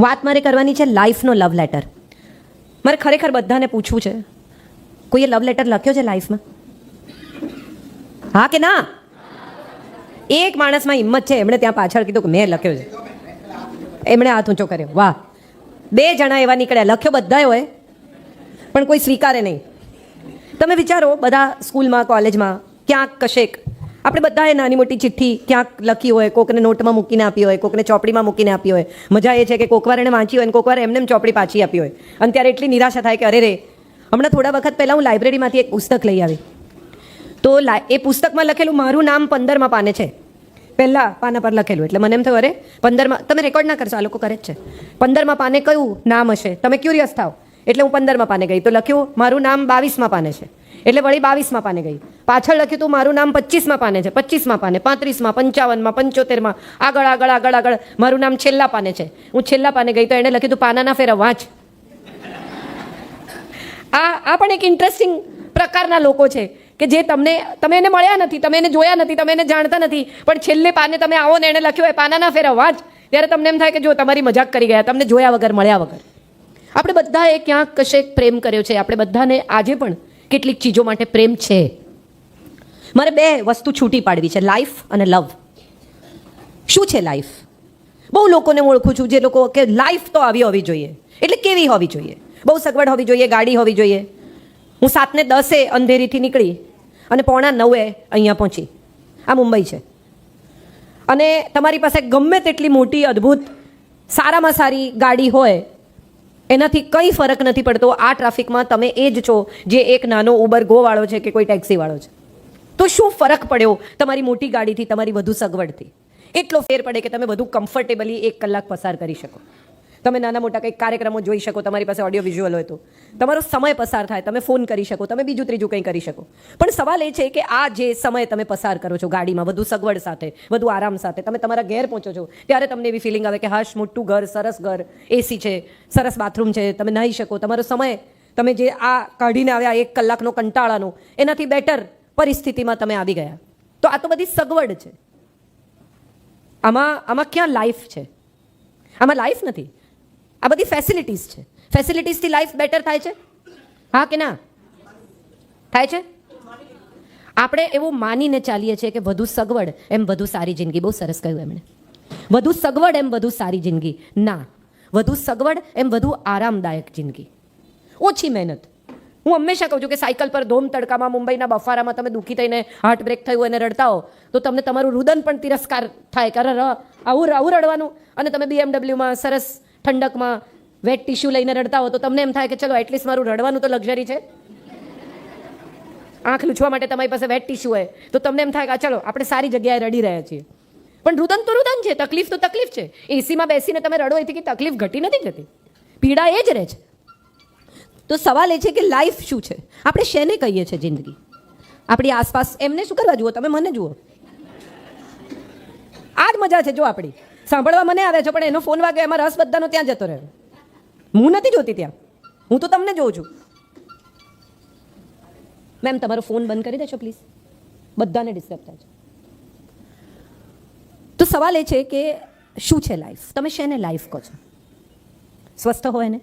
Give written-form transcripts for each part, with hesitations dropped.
વાત મારે કરવાની છે લાઈફનો લવ લેટર. મારે ખરેખર બધાને પૂછવું છે, કોઈએ લવ લેટર લખ્યો છે લાઈફમાં? હા કે ના? એક માણસમાં હિંમત છે, એમણે ત્યાં પાછળ કીધું કે મેં લખ્યો છે. એમણે હાથ ઊંચો કર્યો. વાહ, 2 જણા એવા નીકળ્યા. લખ્યો બધાએ હોય પણ કોઈ સ્વીકારે નહીં. તમે વિચારો, બધા સ્કૂલમાં કોલેજમાં ક્યાંક કશેક આપણે બધાએ નાની મોટી ચિઠ્ઠી ક્યાંક લખી હોય, કોકને નોટમાં મૂકીને આપી હોય, કોકને ચોપડીમાં મૂકીને આપી હોય. મજા એ છે કે કોકવાર એને વાંચી હોય અને કોકવાર એમને ચોપડી પાછી આપી હોય. અને ત્યારે એટલી નિરાશા થાય કે અરે રે. હમણાં થોડા વખત પહેલાં હું લાઇબ્રેરીમાંથી એક પુસ્તક લઈ આવી. તો એ પુસ્તકમાં લખેલું મારું નામ 15મા પાને છે. પહેલાં પાના પર લખેલું. એટલે મને એમ થયું, અરે 15મા, તમે રેકોર્ડ ના કરશો, આ લોકો કરે જ છે. 15મા પાને કયું નામ હશે, તમે ક્યુરિયસ થાવ. એટલે હું 15મા પાને ગઈ, તો લખ્યું મારું નામ 22મા પાને છે. એટલે વળી 22મા પાને ગઈ. પાછળ લખ્યું તું મારું નામ 25મા પાને છે. 25મા પાને, 35મા, 55મા, 75મા, આગળ આગળ આગળ આગળ મારું નામ છેલ્લા પાને છે. હું છેલ્લા પાને ગઈ તો એણે લખ્યું તું પાનાના ફેરા વાંચ. આ પણ એક ઇન્ટરેસ્ટિંગ પ્રકારના લોકો છે કે જે તમે એને મળ્યા નથી, તમે એને જોયા નથી, તમે એને જાણતા નથી, પણ છેલ્લે પાને તમે આવો ને એને લખ્યું હોય પાનાના ફેરા વાંચ, ત્યારે તમને એમ થાય કે જો તમારી મજાક કરી ગયા, તમને જોયા વગર, મળ્યા વગર. આપણે બધાએ ક્યાંક કશેક પ્રેમ કર્યો છે. આપણે બધાને આજે પણ કેટલીક ચીજો માટે પ્રેમ છે. મારે 2 વસ્તુ છૂટી પાડવી છે, લાઈફ અને લવ. શું છે લાઈફ? બહુ લોકોને હું ઓળખું છું જે લોકો કે લાઈફ તો આવી હોવી જોઈએ. એટલે કેવી હોવી જોઈએ? બહુ સગવડ હોવી જોઈએ, ગાડી હોવી જોઈએ. હું 7:10 અંધેરીથી નીકળી અને 8:45 અહીંયા પહોંચી. આ મુંબઈ છે. અને તમારી પાસે ગમે તેટલી મોટી અદ્ભુત સારામાં સારી ગાડી હોય, એનાથી કંઈ ફરક નથી પડતો. આ ટ્રાફિકમાં તમે એ જ છો જે એક નાનો ઉબર ગો વાળો છે કે કોઈ ટેક્સીવાળો છે. તો શું ફરક પડ્યો તમારી મોટી ગાડીથી, તમારી વધુ સગવડથી? એટલો ફેર પડે કે તમે વધુ કમ્ફર્ટેબલી 1 કલાક પસાર કરી શકો. તમે નાના મોટા કંઈક કાર્યક્રમો જોઈ શકો, તમારી પાસે ઓડિયો વિઝ્યુઅલ હોય તો તમારો સમય પસાર થાય, તમે ફોન કરી શકો, તમે બીજું ત્રીજું કંઈ કરી શકો. પણ સવાલ એ છે કે આ જે સમય તમે પસાર કરો છો ગાડીમાં, વધુ સગવડ સાથે, વધુ આરામ સાથે, તમે તમારા ઘેર પહોંચો છો ત્યારે તમને એવી ફિલિંગ આવે કે હાશ, મોટું ઘર, સરસ ઘર, એસી છે, સરસ બાથરૂમ છે, તમે નાહી શકો, તમારો સમય તમે જે આ કાઢીને આવ્યા 1 કલાકનો કંટાળાનો, એનાથી બેટર પરિસ્થિતિમાં તમે આવી ગયા. તો આ તો બધી સગવડ છે. આમાં ક્યાં લાઈફ છે? આમાં લાઈફ નથી. આ બધી ફેસિલિટીઝ છે. ફેસિલિટીઝથી લાઈફ બેટર થાય છે? હા કે ના થાય છે? આપણે એવું માનીને ચાલીએ છીએ કે વધુ સગવડ એમ વધુ સારી જિંદગી. બહુ સરસ કહ્યું એમણે. વધુ સગવડ એમ વધુ સારી જિંદગી. ના, વધુ સગવડ એમ વધુ આરામદાયક જિંદગી, ઓછી મહેનત. હું હંમેશા કહું છું કે સાયકલ પર ધોમ તડકામાં મુંબઈના બફારામાં તમે દુઃખી થઈને હાર્ટ બ્રેક થયું અને રડતા હો તો તમને તમારું રુદન પણ તિરસ્કાર થાય કે અરે આવું રડવાનું. અને તમે BMWમાં સરસ ઠંડકમાં વેટ ટિશ્યુ લઈને રડતા હો તો તમને એમ થાય કે ચલો એટલીસ્ટ મારું રડવાનું તો લક્ઝરી છે. આંખ લૂછવા માટે તમારી પાસે વેટ ટિશ્યુ હોય તો તમને એમ થાય કે ચલો આપણે સારી જગ્યાએ રડી રહ્યા છીએ. પણ રુદન તો રુદન છે, તકલીફ તો તકલીફ છે. એસીમાં બેસીને તમે રડો એથી કે તકલીફ ઘટી નથી જતી, પીડા એ જ રહે છે. તો સવાલ એ છે કે લાઈફ શું છે? આપણે શેને કહીએ છીએ જિંદગી? આપણી આસપાસ એમને શું કરવા જુઓ? તમે મને જુઓ. આ જ મજા છે. જો આપણી સાંભળવા મને આવે છે પણ એનો ફોન વાગે એમાં રસ બધાનો ત્યાં જતો રહ્યો. હું નથી જોતી ત્યાં, હું તો તમને જોઉં છું. મેમ તમારો ફોન બંધ કરી દેશો પ્લીઝ, બધાને ડિસ્ટર્બ થાય છે. તો સવાલ એ છે કે શું છે લાઈફ? તમે શેને લાઈફ કહો છો? સ્વસ્થ હોય ને,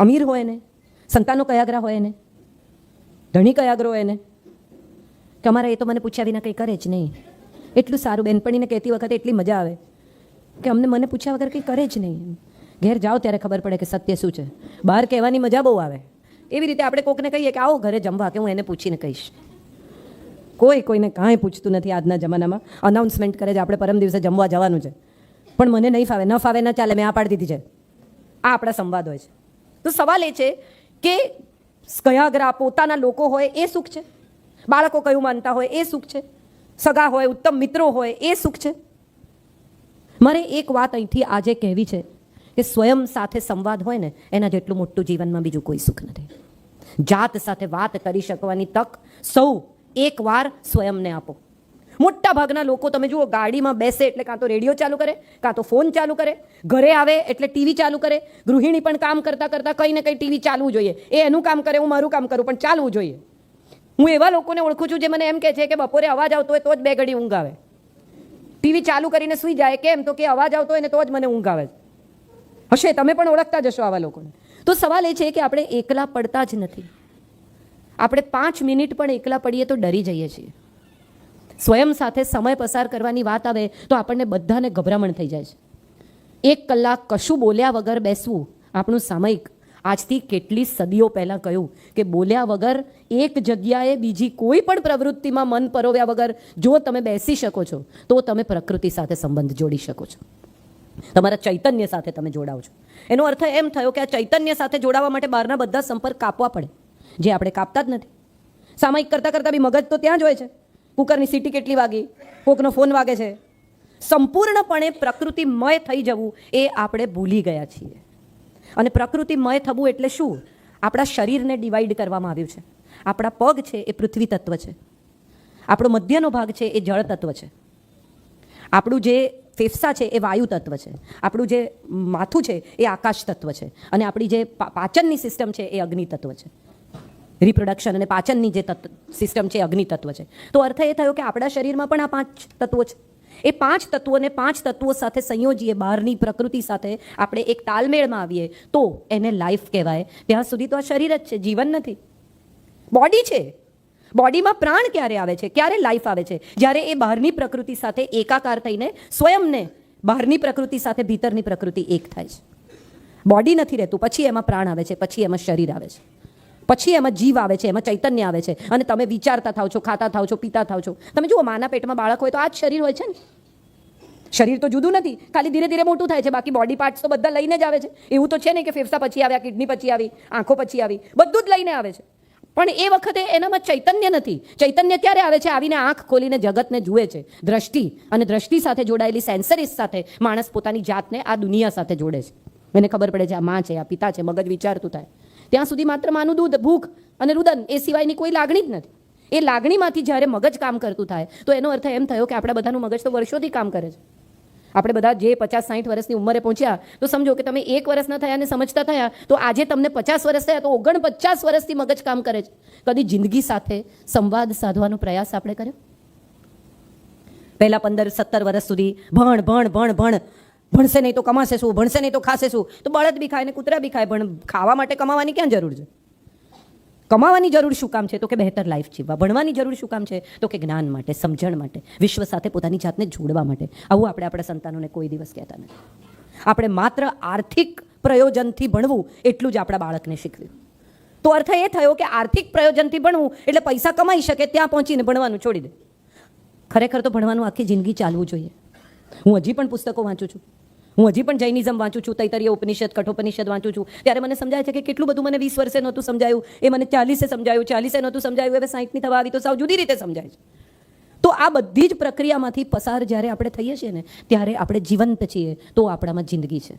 અમીર હોય ને, સંતાનો કયાગરા હોય ને, ધણી કયાગરો હોય ને, કે અમારા એ તો મને પૂછ્યા વિના કંઈ કરે જ નહીં. એટલું સારું, બેનપણીને કહેતી વખતે એટલી મજા આવે કે મને પૂછ્યા વગર કંઈ કરે જ નહીં. ઘેર જાઓ ત્યારે ખબર પડે કે સત્ય શું છે. બહાર કહેવાની મજા બહુ આવે. એવી રીતે આપણે કોકને કહીએ કે આવો ઘરે જમવા, કે હું એને પૂછીને કહીશ. કોઈને કાંઈ પૂછતું નથી આજના જમાનામાં. અનાઉન્સમેન્ટ કરે છે આપણે પરમ દિવસે જમવા જવાનું છે, પણ મને નહીં ફાવે, ન ફાવે ન ચાલે, મેં આ પાડી દીધી છે. આ આપણા સંવાદ હોય છે. તો સવાલ એ છે કે કયાગરા પોતાના લોકો હોય એ સુખ છે, બાળકો કયું માનતા હોય એ સુખ છે, સગા હોય, ઉત્તમ મિત્રો હોય એ સુખ છે. મારે એક વાત અહીંથી આજે કહેવી છે કે સ્વયં સાથે સંવાદ હોય ને એના જેટલું મોટું જીવનમાં બીજું કોઈ સુખ નથી. જાત સાથે વાત કરી શકવાની તક સૌ એકવાર સ્વયંને આપો. મોટા ભાગના લોકો તમે જુઓ ગાડીમાં બેસે એટલે કાં તો રેડિયો ચાલુ કરે, કાં તો ફોન ચાલુ કરે, ઘરે આવે એટલે ટીવી ચાલુ કરે. ગૃહિણી પણ કામ કરતાં કરતાં કંઈ ને કંઈ ટીવી ચાલવું જોઈએ. એ એનું કામ કરે, હું મારું કામ કરું, પણ ચાલવું જોઈએ. હું એવા લોકોને ઓળખું છું જે મને એમ કહે છે કે બપોરે અવાજ આવતો હોય તો જ 2 ઘડી ઊંઘ આવે. ટીવી ચાલુ કરીને સૂઈ જાય. કેમ? તો કે અવાજ આવતો હોય ને તો જ મને ઊંઘ આવે. હશે, તમે પણ ઓળખતા જશો આવા લોકોને. તો સવાલ એ છે કે આપણે એકલા પડતા જ નથી. આપણે 5 મિનિટ પણ એકલા પડીએ તો ડરી જઈએ છીએ. સ્વયં સાથે સમય પસાર કરવાની વાત આવે તો આપણને બધાને ગભરામણ થઈ જાય છે. 1 કલાક કશું બોલ્યા વગર બેસવું. આપણું સામયિક આજથી કેટલી સદીઓ પહેલાં કહ્યું કે બોલ્યા વગર એક જગ્યાએ બીજી કોઈ પણ પ્રવૃત્તિમાં મન પરોવ્યા વગર જો તમે બેસી શકો છો તો તમે પ્રકૃતિ સાથે સંબંધ જોડી શકો છો, તમારા ચૈતન્ય સાથે તમે જોડાવ છો. એનો અર્થ એમ થયો કે આ ચૈતન્ય સાથે જોડાવા માટે બહારના બધા સંપર્ક કાપવા પડે, જે આપણે કાપતા જ નથી. સામયિક કરતાં કરતાં બી મગજ તો ત્યાં જ હોય છે. કુકરની સીટી કેટલી વાગી, કોકનો ફોન વાગે છે. સંપૂર્ણપણે પ્રકૃતિમય થઈ જવું એ આપણે ભૂલી ગયા છીએ. અને પ્રકૃતિમય થવું એટલે શું? આપણા શરીરને ડિવાઈડ કરવામાં આવ્યું છે. આપણા પગ છે એ પૃથ્વી તત્વ છે, આપણો મધ્યનો ભાગ છે એ જળ તત્વ છે, આપણું જે ફેફસા છે એ વાયુ તત્વ છે, આપણું જે માથું છે એ આકાશ તત્વ છે, અને આપણી જે પાચનની સિસ્ટમ છે એ અગ્નિ તત્વ છે. રિપ્રોડક્શન અને પાચનની જે સિસ્ટમ છે એ અગ્નિ તત્વ છે. તો અર્થ એ થયો કે આપણા શરીરમાં પણ આ 5 તત્વો છે. એ 5 તત્વોને 5 તત્વો સાથે સંયોજીએ, બહારની પ્રકૃતિ સાથે આપણે એક તાલમેળમાં આવીએ તો એને લાઈફ કહેવાય. ત્યાં સુધી તો આ શરીર જ છે, જીવન નથી. બોડી છે. બોડીમાં પ્રાણ ક્યારે આવે છે, ક્યારે લાઈફ આવે છે? જ્યારે એ બહારની પ્રકૃતિ સાથે એકાકાર થઈને સ્વયંને બહારની પ્રકૃતિ સાથે ભીતરની પ્રકૃતિ એક થાય છે. બોડી નથી રહેતું, પછી એમાં પ્રાણ આવે છે, પછી એમાં શરીર આવે છે, પછી એમાં જીવ આવે છે, એમાં ચૈતન્ય આવે છે, અને તમે વિચારતા થાવ છો, ખાતા થાવ છો, પીતા થાવ છો. તમે જુઓ, માના પેટમાં બાળક હોય તો આ જ શરીર હોય છે ને. શરીર તો જુદું નથી, ખાલી ધીરે ધીરે મોટું થાય છે. બાકી બોડી પાર્ટ્સ તો બધા લઈને જ આવે છે. એવું તો છે નહીં કે ફેફસા પછી આવ્યા, કિડની પછી આવી, આંખો પછી આવી, બધું જ લઈને આવે છે. પણ એ વખતે એનામાં ચૈતન્ય નથી. ચૈતન્ય ક્યારે આવે છે? આવીને આંખ ખોલીને જગતને જુએ છે. દ્રષ્ટિ અને દ્રષ્ટિ સાથે જોડાયેલી સેન્સરીસ સાથે માણસ પોતાની જાતને આ દુનિયા સાથે જોડે છે. એને ખબર પડે છે આ માં છે, આ પિતા છે, મગજ વિચારતું થાય. ત્યાં સુધી માત્ર માનું દૂધ, ભૂખ અને રુદન એ સિવાયની કોઈ લાગણી જ નથી. એ લાગણીમાંથી જ્યારે મગજ કામ કરતું થાય તો એનો અર્થ એમ થયો કે આપણા બધાનું મગજ તો વર્ષોથી કામ કરે છે. આપણે બધા જે 50-60 વર્ષની ઉંમરે પહોંચ્યા તો સમજો કે તમે 1 વર્ષના થયા અને સમજતા થયા તો આજે તમને 50 વર્ષ થયા તો 49 વર્ષથી મગજ કામ કરે છે. કદી જિંદગી સાથે સંવાદ સાધવાનો પ્રયાસ આપણે કર્યો? પહેલા 15-17 વર્ષ સુધી ભણ ભણ ભણ ભણ, ભણશે નહીં તો કમાશે શું, ભણશે નહીં તો ખાશે શું? તો બળદ બી ખાય ને કૂતરા બી ખાય, પણ ખાવા માટે કમાવાની ક્યાં જરૂર છે? કમાવાની જરૂર શું કામ છે? તો કે બહેતર લાઈફ જીવવા. ભણવાની જરૂર શું કામ છે? તો કે જ્ઞાન માટે, સમજણ માટે, વિશ્વ સાથે પોતાની જાતને જોડવા માટે. આવું આપણે આપણા સંતાનોને કોઈ દિવસ કહેતા નથી. આપણે માત્ર આર્થિક પ્રયોજનથી ભણવું એટલું જ આપણા બાળકને શીખવ્યું. તો અર્થ એ થયો કે આર્થિક પ્રયોજનથી ભણવું એટલે પૈસા કમાઈ શકે ત્યાં પહોંચીને ભણવાનું છોડી દે. ખરેખર તો ભણવાનું આખી જિંદગી ચાલવું જોઈએ. હું હજી પણ પુસ્તકો વાંચું છું. હું હજી પણ જૈનિઝમ વાંચું છું, તૈતરીય ઉપનિષદ, કઠોપનિષદ વાંચું છું. ત્યારે મને સમજાય છે કે કેટલું બધું મને 20 વર્ષે નહોતું સમજાયું, એ મને 40 સમજાયું, 40 નહોતું સમજાયું, હવે 60ની થવા આવી તો સાવ જુદી રીતે સમજાય છે. તો આ બધી જ પ્રક્રિયામાંથી પસાર જ્યારે આપણે થઈએ છીએ ને ત્યારે આપણે જીવંત છીએ, તો આપણામાં જિંદગી છે.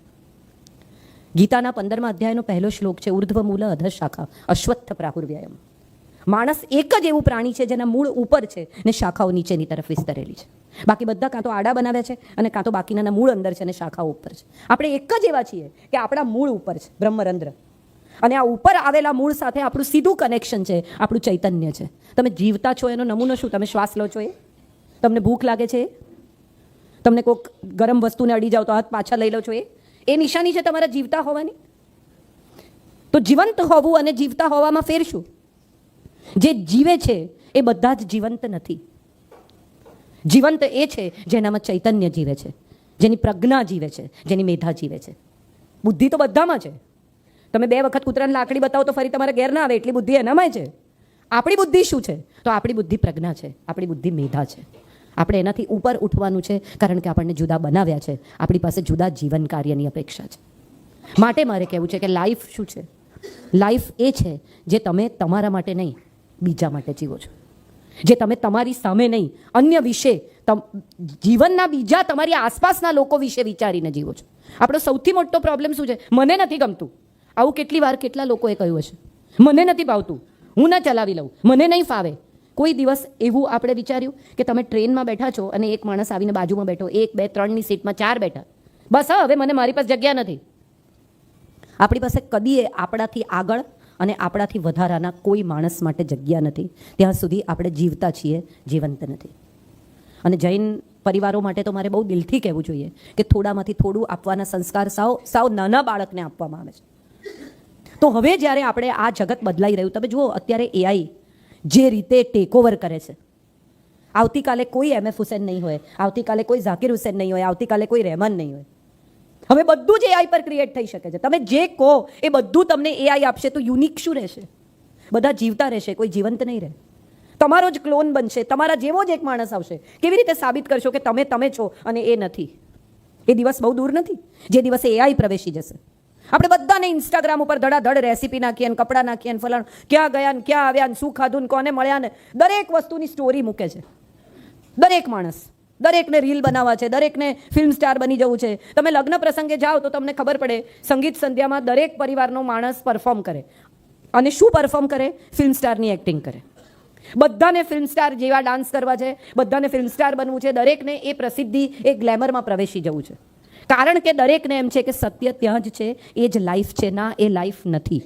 ગીતાના 15મા અધ્યાયનો પહેલો શ્લોક છે, ઉર્ધ્વમૂલ અધઃ શાખા અશ્વત્થ પ્રાહુર્વ્યયમ. માણસ એક જ એવું પ્રાણી છે જેના મૂળ ઉપર છે ને શાખાઓ નીચેની તરફ વિસ્તરેલી છે. બાકી બધા કાં તો આડા બનાવ્યા છે અને કાં તો બાકીના મૂળ અંદર છે અને શાખાઓ ઉપર છે. આપણે એક જ એવા છીએ કે આપણા મૂળ ઉપર છે બ્રહ્મરંધ્ર, અને આ ઉપર આવેલા મૂળ સાથે આપણું સીધું કનેક્શન છે, આપણું ચૈતન્ય છે. તમે જીવતા છો એનો નમૂનો શું? તમે શ્વાસ લો છો એ? તમને ભૂખ લાગે છે? તમને કોઈક ગરમ વસ્તુને અડી જાવ તો હાથ પાછા લઈ લો છો એ નિશાની છે તમારા જીવતા હોવાની. તો જીવંત હોવું અને જીવતા હોવામાં ફેર શું? જે જીવે છે એ બધા જ જીવંત નથી. જીવંત એ છે જેનામાં ચૈતન્ય જીવે છે, જેની પ્રજ્ઞા જીવે છે, જેની મેધા જીવે છે. બુદ્ધિ તો બધામાં છે. તમે 2 વખત કૂતરાને લાકડી બતાવો તો ફરી તમારા ઘેર ના આવે એટલી બુદ્ધિ એનામાં છે. આપણી બુદ્ધિ શું છે? તો આપણી બુદ્ધિ પ્રજ્ઞા છે, આપણી બુદ્ધિ મેધા છે. આપણે એનાથી ઉપર ઉઠવાનું છે કારણ કે આપણને જુદા બનાવ્યા છે. આપણી પાસે જુદા જીવન કાર્યની અપેક્ષા છે. માટે મારે કહેવું છે કે લાઈફ શું છે? લાઈફ એ છે જે તમે તમારા માટે નહીં બીજા માટે જીવો છો, જે તમે તમારી સામે નહીં અન્ય વિશે, જીવનના બીજા તમારી આસપાસના લોકો વિશે વિચારીને જીવો છો. આપણો સૌથી મોટો પ્રોબ્લેમ શું છે? મને નથી ગમતું. આવું કેટલી વાર કેટલા લોકોએ કહ્યું હશે, મને નથી ભાવતું, હું ના ચલાવી લઉં, મને નહીં ફાવે. કોઈ દિવસ એવું આપણે વિચાર્યું કે તમે ટ્રેનમાં બેઠા છો અને એક માણસ આવીને બાજુમાં બેઠો, 1, 2, 3ની સીટમાં 4 બેઠા, બસ હા હવે મને મારી પાસે જગ્યા નથી. આપણી પાસે કદી આપણાથી આગળ અને આપણાથી વધારાના કોઈ માણસ માટે જગ્યા નથી ત્યાં સુધી આપણે જીવતા છીએ, જીવંત નથી. અને જૈન પરિવારો માટે તો મારે બહુ દિલથી કહેવું જોઈએ કે થોડામાંથી થોડું આપવાના સંસ્કાર સાવ નાના બાળકને આપવામાં આવે છે. તો હવે જ્યારે આપણે આ જગત બદલાઈ રહ્યું, તમે જુઓ અત્યારે એઆઈ જે રીતે ટેકઓવર કરે છે, આવતીકાલે કોઈ એમએફ હુસેન નહીં હોય, આવતીકાલે કોઈ ઝાકિર હુસેન નહીં હોય, આવતીકાલે કોઈ રહેમાન નહીં હોય. હવે બધું જ એઆઈ પર ક્રિએટ થઈ શકે છે. તમે જે કહો એ બધું તમને એઆઈ આપશે, તો યુનિક શું રહેશે? બધા જીવતા રહેશે, કોઈ જીવંત નહીં રહે. તમારો જ ક્લોન બનશે, તમારા જેવો જ એક માણસ આવશે. કેવી રીતે સાબિત કરશો કે તમે છો અને એ નથી? એ દિવસ બહુ દૂર નથી જે દિવસે એઆઈ પ્રવેશી જશે. આપણે બધાને ઇન્સ્ટાગ્રામ ઉપર ધડાધડ રેસીપી નાખીએ ને કપડાં નાખીએ ને ફલાણ ક્યાં ગયા ને ક્યાં આવ્યા ને શું ખાધું ને કોને મળ્યા ને દરેક વસ્તુની સ્ટોરી મૂકે છે. દરેક માણસ, દરેકને રીલ બનાવવા છે, દરેકને ફિલ્મ સ્ટાર બની જવું છે. તમે લગ્ન પ્રસંગે જાઓ તો તમને ખબર પડે, સંગીત સંધ્યામાં દરેક પરિવારનો માણસ પરફોર્મ કરે. અને શું પરફોર્મ કરે? ફિલ્મ સ્ટારની એક્ટિંગ કરે. બધાને ફિલ્મ સ્ટાર જેવા ડાન્સ કરવા છે, બધાને ફિલ્મ સ્ટાર બનવું છે, દરેકને એ પ્રસિદ્ધિ, એ ગ્લેમરમાં પ્રવેશી જવું છે. કારણ કે દરેકને એમ છે કે સત્ય ત્યાં જ છે, એ જ લાઈફ છે. ના, એ લાઈફ નથી.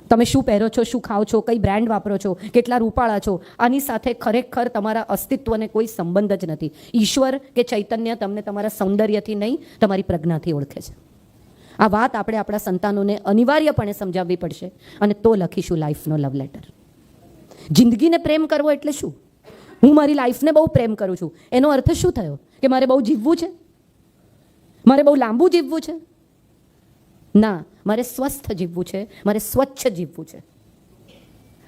તમે શું પહેરો છો, શું ખાઓ છો, કઈ બ્રાન્ડ વાપરો છો, કેટલા રૂપાળા છો, આની સાથે ખરેખર તમારા અસ્તિત્વને કોઈ સંબંધ જ નથી. ઈશ્વર કે ચૈતન્ય તમને તમારા સૌંદર્યથી નહીં, તમારી પ્રજ્ઞાથી ઓળખે છે. આ વાત આપણે આપણા સંતાનોને અનિવાર્યપણે સમજાવવી પડશે, અને તો લખીશું લાઈફનો લવ લેટર. જિંદગીને પ્રેમ કરવો એટલે શું? હું મારી લાઈફને બહુ પ્રેમ કરું છું, એનો અર્થ શું થયો? કે મારે બહુ જીવવું છે, મારે બહુ લાંબુ જીવવું છે? ના, મારે સ્વસ્થ જીવવું છે, મારે સ્વચ્છ જીવવું છે.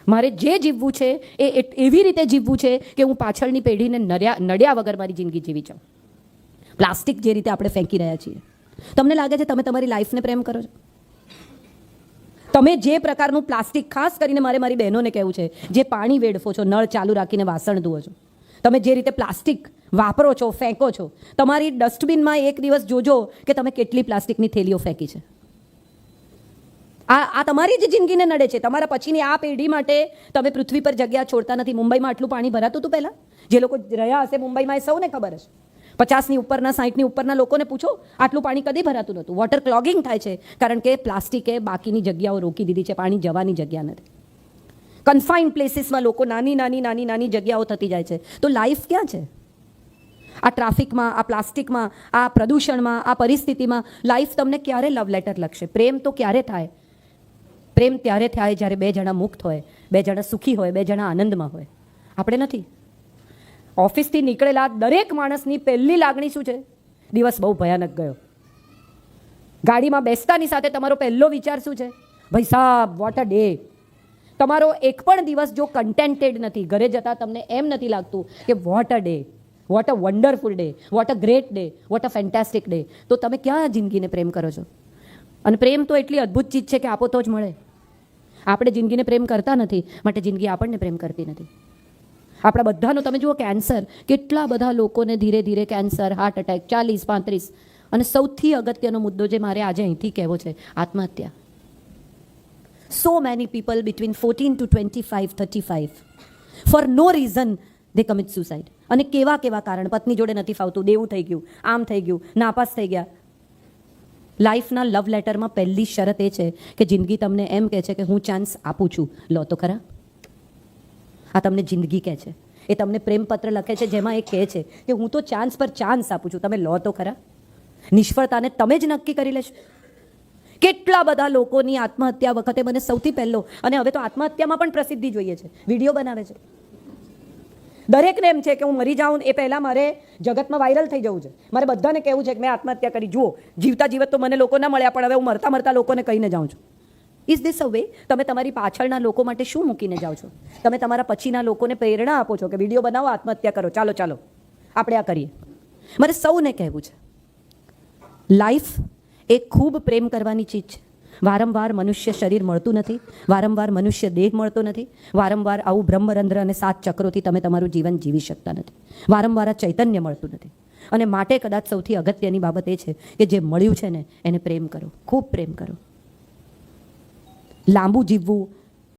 મારે જે જીવવું છે એ એવી રીતે જીવવું છે કે હું પાછળની પેઢીને નડ્યા વગર મારી જિંદગી જીવી જાઉં. પ્લાસ્ટિક જે રીતે આપણે ફેંકી રહ્યા છીએ, તમને લાગે છે તમે તમારી લાઈફને પ્રેમ કરો છો? તમે જે પ્રકારનું પ્લાસ્ટિક, ખાસ કરીને મારી બહેનોને કહેવું છે, જે પાણી વેડફો છો, નળ ચાલુ રાખીને વાસણ ધુઓ છો, તમે જે રીતે પ્લાસ્ટિક વાપરો છો, ફેંકો છો, તમારી ડસ્ટબિનમાં એક દિવસ જોજો કે તમે કેટલી પ્લાસ્ટિકની થેલીઓ ફેંકી છે. આ તમારી જ જિંદગીને નડે છે. તમારા પછીની આ પેઢી માટે તમે પૃથ્વી પર જગ્યા છોડતા નથી. મુંબઈમાં આટલું પાણી ભરાતું હતું પહેલાં? જે લોકો રહ્યા હશે મુંબઈમાં એ સૌને ખબર હશે. 50ની ઉપરના, 60ની ઉપરના લોકોને પૂછો, આટલું પાણી કદી ભરાતું નહોતું. વોટર ક્લોગિંગ થાય છે કારણ કે પ્લાસ્ટિકે બાકીની જગ્યાઓ રોકી દીધી છે. પાણી જવાની જગ્યા નથી. કન્ફાઇન્ડ પ્લેસીસમાં લોકો નાની જગ્યાઓ થતી જાય છે. તો લાઈફ ક્યાં છે? આ ટ્રાફિકમાં, આ પ્લાસ્ટિકમાં, આ પ્રદૂષણમાં, આ પરિસ્થિતિમાં લાઈફ તમને ક્યારે લવ લેટર લખશે? પ્રેમ તો ક્યારે થાય? પ્રેમ ત્યારે થાય જ્યારે બે જણા મુક્ત હોય, બે જણા સુખી હોય, બે જણા આનંદમાં હોય. આપણે નથી. ઓફિસથી નીકળેલા દરેક માણસની પહેલી લાગણી શું છે? દિવસ બહુ ભયાનક ગયો. ગાડીમાં બેસતાની સાથે તમારો પહેલો વિચાર શું છે? ભાઈ સાહેબ, વોટ અ ડે. તમારો એક પણ દિવસ જો કન્ટેન્ટેડ નથી, ઘરે જતાં તમને એમ નથી લાગતું કે what a day, what a wonderful day, what a great day, what a fantastic day, તો તમે ક્યાં જિંદગીને પ્રેમ કરો છો? અને પ્રેમ તો એટલી અદ્ભુત ચીજ છે કે આપો તો જ મળે. આપણે જિંદગીને પ્રેમ કરતા નથી, માટે જિંદગી આપણને પ્રેમ કરતી નથી. આપણા બધાનો તમે જુઓ, કેન્સર, કેટલા બધા લોકોને ધીરે ધીરે કેન્સર, હાર્ટ એટેક, 40-35. અને સૌથી અગત્યનો મુદ્દો જે મારે આજે અહીંથી કહેવો છે, આત્મહત્યા. So many people between 14 to 25, 35 for no reason they commit suicide. અને કેવા કારણ? પત્ની જોડે નથી ફાવતું, દેવું થઈ ગયું, આમ થઈ ગયું, નાપાસ થઈ ગયા. લાઈફના લવ લેટરમાં પહેલી શરત એ છે કે જિંદગી તમને એમ કહે છે કે હું ચાન્સ આપું છું, લો તો ખરા. આ તમને જિંદગી કહે છે. એ તમને પ્રેમપત્ર લખે છે જેમાં એ કહે છે કે હું તો ચાન્સ પર ચાન્સ આપું છું, તમે લો તો ખરા. નિષ્ફળતાને તમે જ નક્કી કરી લેશો. કેટલા બધા લોકોની આત્મહત્યા વખતે મને સૌથી પહેલો, અને હવે તો આત્મહત્યામાં પણ પ્રસિદ્ધિ જોઈએ છે, વિડીયો બનાવે છે. દરેકને એમ છે કે હું મરી જાઉં એ પહેલાં મારે જગતમાં વાયરલ થઈ જવું છે, મારે બધાને કહેવું છે કે મેં આત્મહત્યા કરી. જુઓ, જીવતા જીવત તો મને લોકો ના મળ્યા, પણ હવે હું મરતા લોકોને કહીને જાઉં છું. Is this a way? તમે તમારી પાછળના લોકો માટે શું મૂકીને જાઓ છો? તમે તમારા પછીના લોકોને પ્રેરણા આપો છો કે વિડીયો બનાવો, આત્મહત્યા કરો, ચાલો આપણે આ કરીએ. મારે સૌને કહેવું છે, લાઈફ એ ખૂબ પ્રેમ કરવાની ચીજ છે. વારંવાર મનુષ્ય શરીર મળતું નથી, વારંવાર મનુષ્ય દેહ મળતો નથી, વારંવાર આવું બ્રહ્મરંધ્ર અને 7 ચક્રોથી તમે તમારું જીવન જીવી શકતા નથી, વારંવાર આ ચૈતન્ય મળતું નથી. અને માટે કદાચ સૌથી અગત્યની બાબત એ છે કે જે મળ્યું છે ને એને પ્રેમ કરો, ખૂબ પ્રેમ કરો. લાંબુ જીવવું,